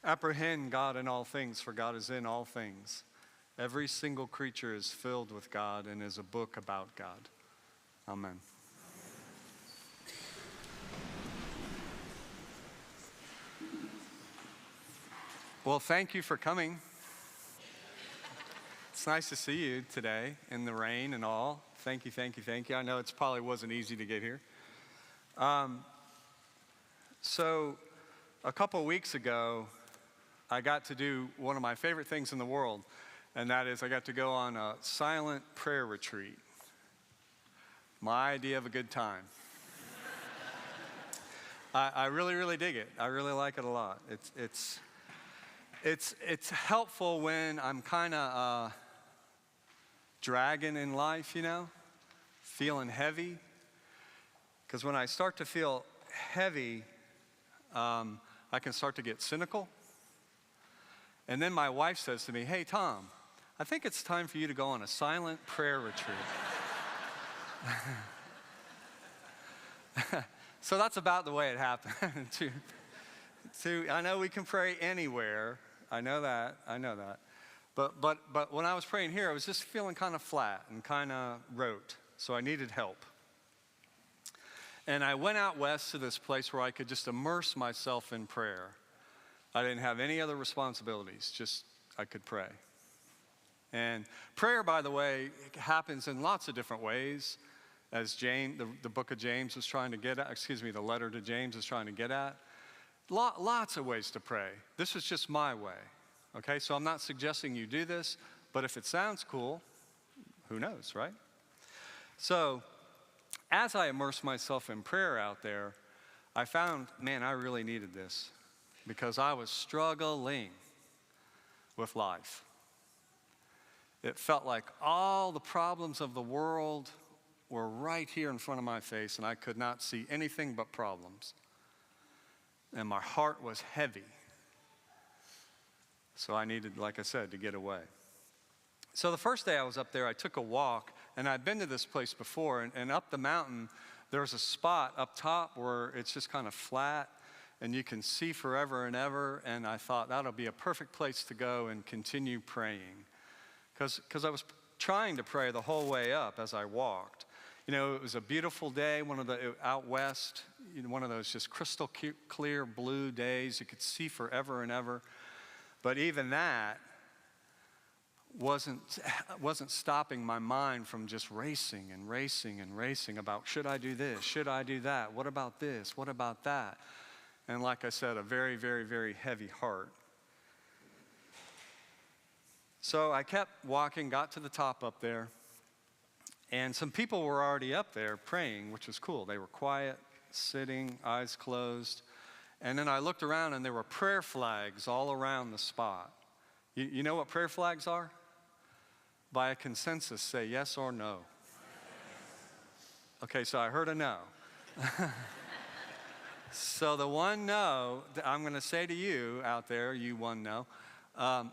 Apprehend God in all things, for God is in all things. Every single creature is filled with God and is a book about God. Amen. Well, thank you for coming. It's nice to see you today in the rain and all. Thank you, thank you, thank you. I know it probably wasn't easy to get here. So a couple of weeks ago, I got to do one of my favorite things in the world, and that is I got to go on a silent prayer retreat. My idea of a good time. I really, really dig it. I really like it a lot. It's helpful when I'm kind of dragging in life, feeling heavy. Because when I start to feel heavy, I can start to get cynical. And then my wife says to me, "Hey, Tom, I think it's time for you to go on a silent prayer retreat." So that's about the way it happened. I know we can pray anywhere. I know that. But when I was praying here, I was just feeling kind of flat and kind of rote. So I needed help. And I went out west to this place where I could just immerse myself in prayer. I didn't have any other responsibilities, just I could pray. And prayer, by the way, happens in lots of different ways, as the book of James was trying to get at, the letter to James is trying to get at. Lots of ways to pray. This is just my way, okay? So I'm not suggesting you do this, but if it sounds cool, who knows, right? So as I immersed myself in prayer out there, I found, man, I really needed this because I was struggling with life. It felt like all the problems of the world were right here in front of my face, and I could not see anything but problems. And my heart was heavy. So I needed, like I said, to get away. So the first day I was up there, I took a walk, and I'd been to this place before, and up the mountain, there's a spot up top where it's just kind of flat, and you can see forever and ever, and I thought that'll be a perfect place to go and continue praying. Because I was trying to pray the whole way up as I walked. It was a beautiful day, out west, one of those just crystal clear blue days. You could see forever and ever. But even that wasn't stopping my mind from just racing and racing and racing about, should I do this? Should I do that? What about this? What about that? And like I said, a very, very, very heavy heart. So I kept walking, got to the top up there, and some people were already up there praying, which was cool. They were quiet, sitting, eyes closed. And then I looked around, and there were prayer flags all around the spot. You know what prayer flags are? By a consensus, say yes or no. Okay, so I heard a no. So the one no, I'm going to say to you out there, you one no,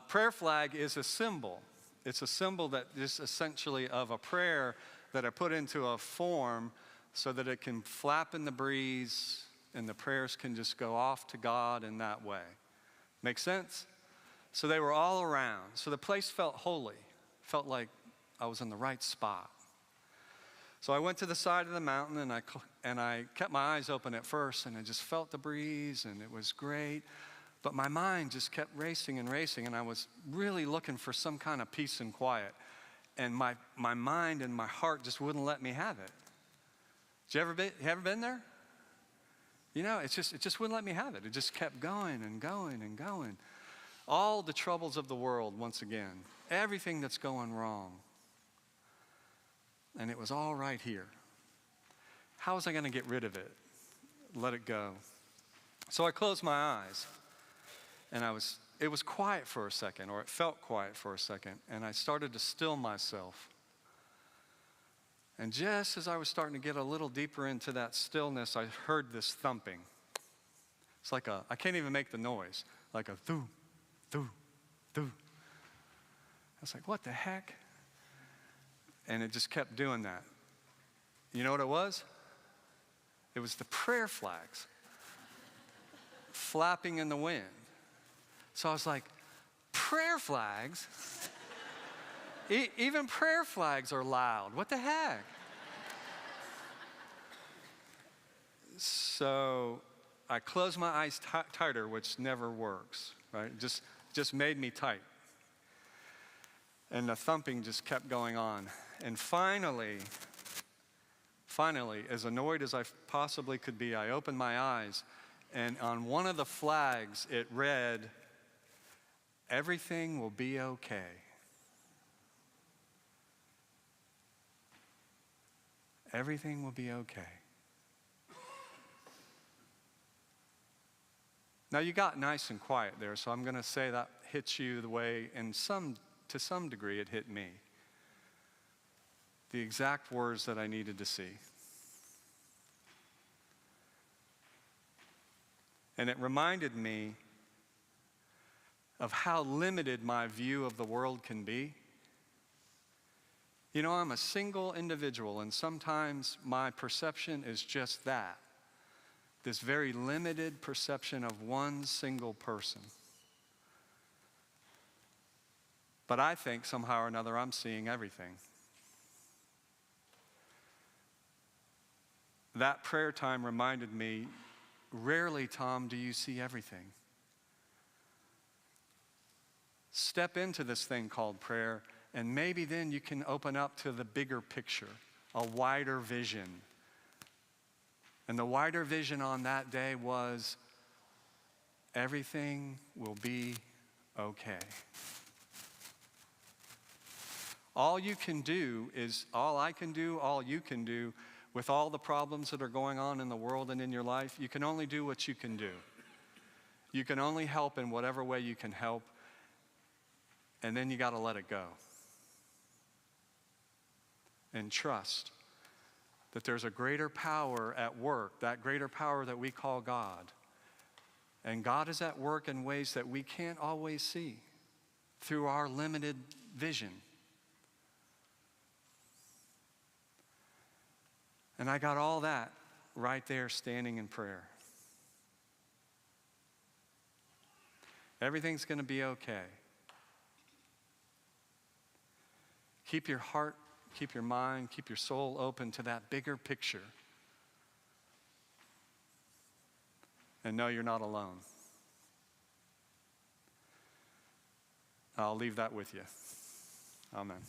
prayer flag is a symbol. It's a symbol that is essentially of a prayer that I put into a form so that it can flap in the breeze and the prayers can just go off to God in that way. Make sense? So they were all around. So the place felt holy, felt like I was in the right spot. So I went to the side of the mountain, and I kept my eyes open at first, and I just felt the breeze, and it was great. But my mind just kept racing and racing, and I was really looking for some kind of peace and quiet. And my mind and my heart just wouldn't let me have it. You ever been there? It just wouldn't let me have it. It just kept going and going and going. All the troubles of the world, once again. Everything that's going wrong. And it was all right here. How was I going to get rid of it? Let it go. So I closed my eyes. And it was quiet for a second, or it felt quiet for a second. And I started to still myself. And just as I was starting to get a little deeper into that stillness, I heard this thumping. It's like I can't even make the noise. Like a thoo, thoo, thoo. I was like, what the heck? And it just kept doing that. You know what it was? It was the prayer flags flapping in the wind. So I was like, prayer flags? Even prayer flags are loud. What the heck? So I closed my eyes tighter, which never works, right? Just made me tight. And the thumping just kept going on. And finally, as annoyed as I possibly could be, I opened my eyes, and on one of the flags, it read, "Everything will be okay." Everything will be okay. Now, you got nice and quiet there, so I'm going to say that hits you the way, to some degree, it hit me. The exact words that I needed to see. And it reminded me of how limited my view of the world can be. You know, I'm a single individual, and sometimes my perception is just that. This very limited perception of one single person. But I think somehow or another I'm seeing everything. That prayer time reminded me, rarely, Tom, do you see everything. Step into this thing called prayer, and maybe then you can open up to the bigger picture, a wider vision. And the wider vision on that day was, everything will be okay. All you can do is, all I can do, all you can do, with all the problems that are going on in the world and in your life, you can only do what you can do. You can only help in whatever way you can help, and then you got to let it go. And trust that there's a greater power at work, that greater power that we call God. And God is at work in ways that we can't always see through our limited vision. And I got all that right there standing in prayer. Everything's going to be okay. Keep your heart, keep your mind, keep your soul open to that bigger picture. And know you're not alone. I'll leave that with you. Amen.